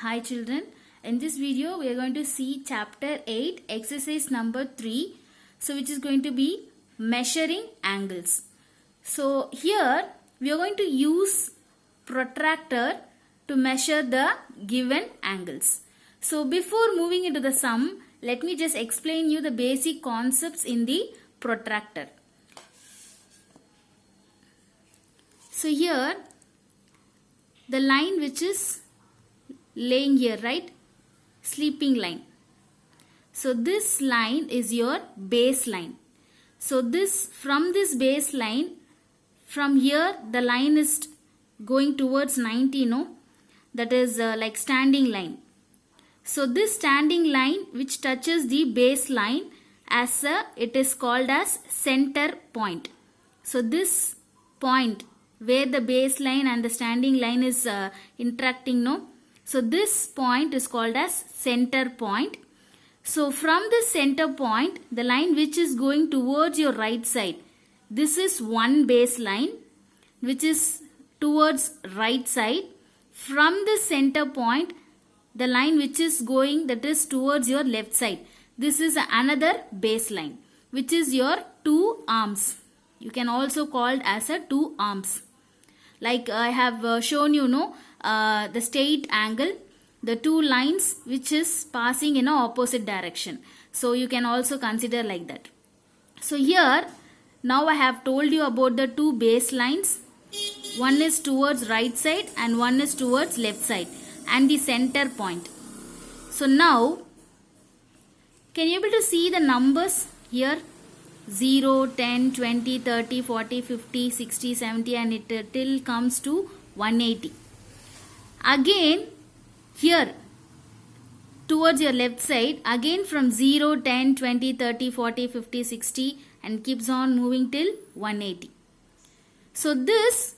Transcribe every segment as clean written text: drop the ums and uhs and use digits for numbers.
Hi children, in this video we are going to see chapter 8 exercise number 3, so which is going to be measuring angles. So here we are going to use protractor to measure the given angles. So before moving into the sum, let me just explain you the basic concepts in the protractor. So here the line which is laying here, right, sleeping line. So this line is your baseline. So this, from this baseline, from here the line is going towards 90, no, that is like standing line. So this standing line which touches the baseline, it is called as center point. So this point where the baseline and the standing line is interacting, no, so this point is called as center point. So from this center point, the line which is going towards your right side, this is one baseline which is towards right side. From the center point, the line which is going, that is towards your left side, this is another baseline which is your two arms. You can also call it as a two arms. Like I have shown you, the straight angle, the two lines which is passing in a opposite direction. So you can also consider like that. So here now I have told you about the two baselines. One is towards right side and one is towards left side, and the center point. So now can you able to see the numbers here? 0, 10, 20, 30, 40, 50, 60, 70 and it till comes to 180. Again here towards your left side, again from 0, 10, 20, 30, 40, 50, 60 and keeps on moving till 180. So this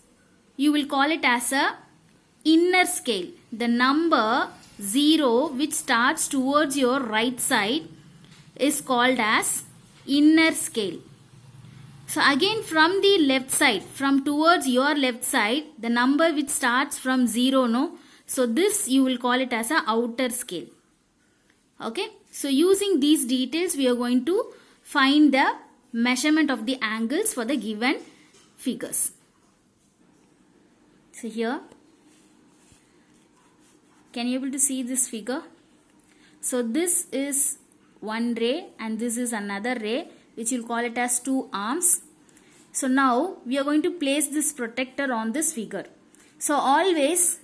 you will call it as a inner scale. The number 0 which starts towards your right side is called as inner scale. So again from the left side, from towards your left side, the number which starts from 0, no, so this you will call it as a outer scale. Okay, so using these details we are going to find the measurement of the angles for the given figures. So here, can you able to see this figure? So this is one ray and this is another ray, which you'll call it as two arms. So now we are going to place this protector on this figure. So always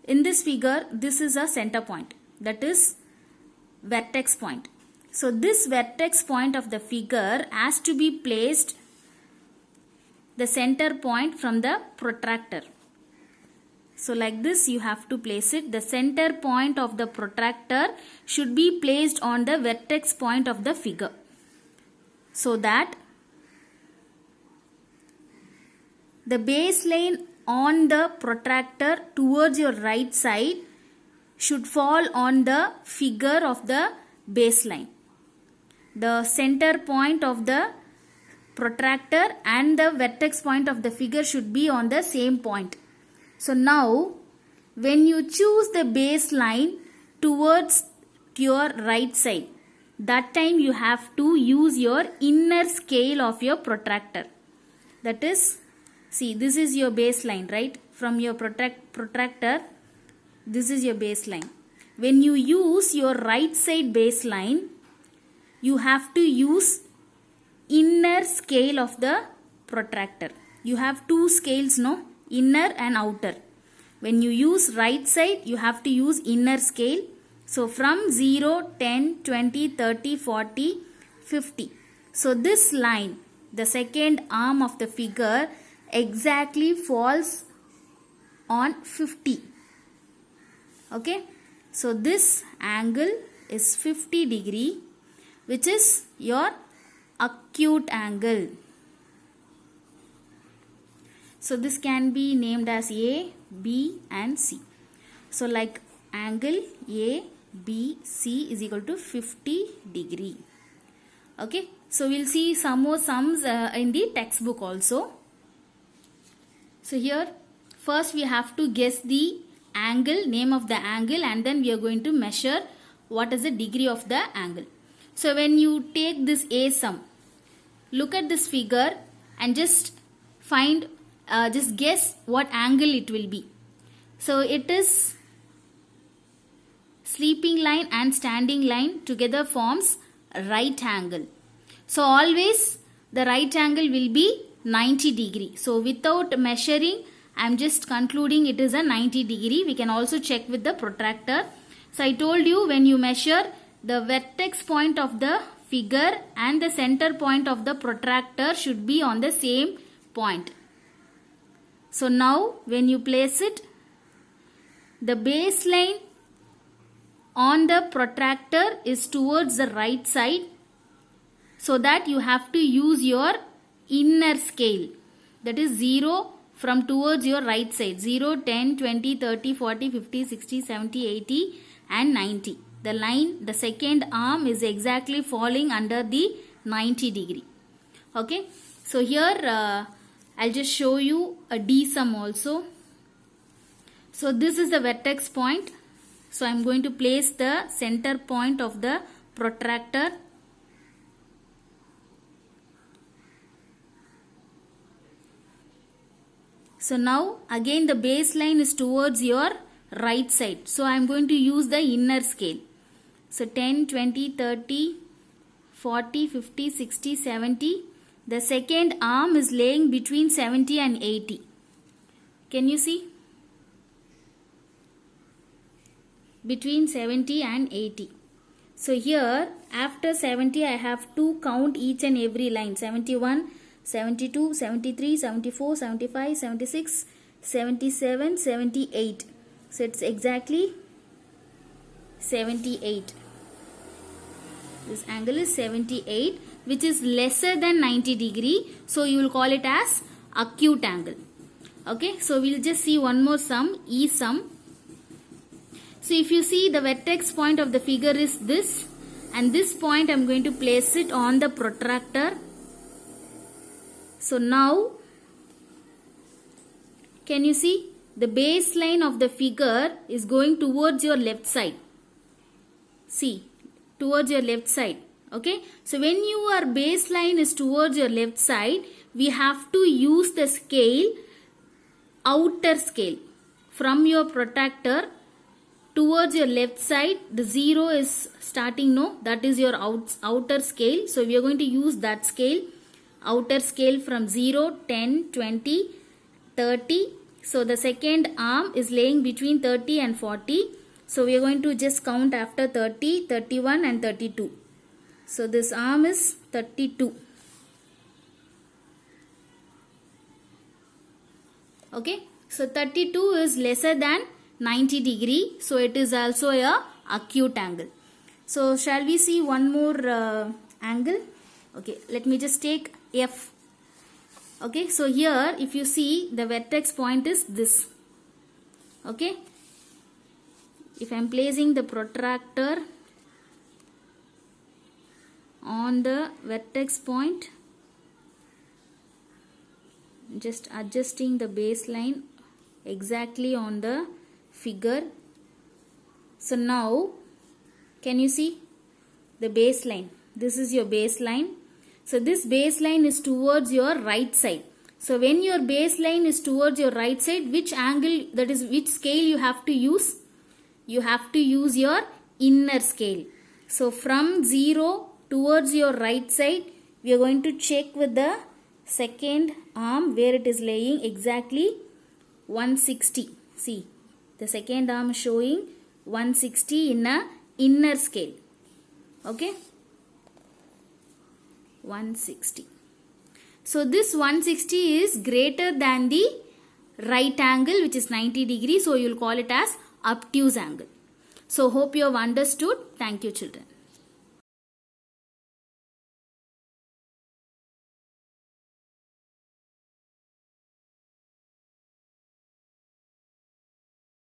in this figure, this is a center point, that is vertex point. So this vertex point of the figure has to be placed the center point from the protractor. So like this you have to place it. The center point of the protractor should be placed on the vertex point of the figure, so that the baseline on the protractor towards your right side should fall on the figure of the baseline. The center point of the protractor and the vertex point of the figure should be on the same point. So now when you choose the baseline towards your right side, that time you have to use your inner scale of your protractor. That is, see, this is your baseline, right? From your protractor, this is your baseline. When you use your right side baseline, you have to use inner scale of the protractor. You have two scales, no? Inner and outer. When you use right side, you have to use inner scale. So from 0, 10, 20, 30, 40, 50. So this line, the second arm of the figure, exactly falls on 50. Okay. So this angle is 50 degree, which is your acute angle. So this can be named as A, B and C. So like angle A, B, C is equal to 50 degree. Okay. So we'll see some more sums in the textbook also. So here first we have to guess the angle, name of the angle, and then we are going to measure what is the degree of the angle. So when you take this A sum, look at this figure and just guess what angle it will be. So it is sleeping line and standing line together forms a right angle. So always the right angle will be 90 degree. So without measuring, I am just concluding it is a 90 degree. We can also check with the protractor. So I told you, when you measure, the vertex point of the figure and the center point of the protractor should be on the same point. So now when you place it, the baseline on the protractor is towards the right side, so that you have to use your inner scale, that is 0 from towards your right side. 0, 10, 20, 30, 40, 50, 60, 70, 80 and 90. The line, the second arm is exactly falling under the 90 degree. Okay. So here I'll just show you a D sum also. So this is the vertex point. So I'm going to place the center point of the protractor. So now again the baseline is towards your right side. So I am going to use the inner scale. So 10, 20, 30, 40, 50, 60, 70. The second arm is laying between 70 and 80. Can you see? Between 70 and 80. So here after 70 I have to count each and every line. 71, 72, 73, 74, 75, 76, 77, 78. So it's exactly 78. This angle is 78, which is lesser than 90 degree. So you will call it as acute angle. Okay, so we'll just see one more sum, E sum. So if you see, the vertex point of the figure is this, and this point I am going to place it on the protractor. So now, can you see? The baseline of the figure is going towards your left side. See, towards your left side. Okay. So when your baseline is towards your left side, we have to use the scale, outer scale. From your protractor towards your left side, the 0 is starting, no? That is your outer scale. So we are going to use that scale. Outer scale from 0, 10, 20, 30. So the second arm is laying between 30 and 40. So we are going to just count after 30, 31 and 32. So this arm is 32. Okay. So 32 is lesser than 90 degree. So it is also a acute angle. So shall we see one more angle? Okay. Let me just take F. Okay. So here if you see, the vertex point is this. Okay. If I am placing the protractor on the vertex point, just adjusting the baseline exactly on the figure. So now can you see the baseline? This is your baseline. So this baseline is towards your right side. So when your baseline is towards your right side, which angle, that is which scale you have to use? You have to use your inner scale. So from 0 towards your right side, we are going to check with the second arm where it is laying exactly 160. See, the second arm showing 160 in a inner scale. Okay, 160. So this 160 is greater than the right angle, which is 90 degrees. So you will call it as obtuse angle. So hope you have understood. Thank you, children.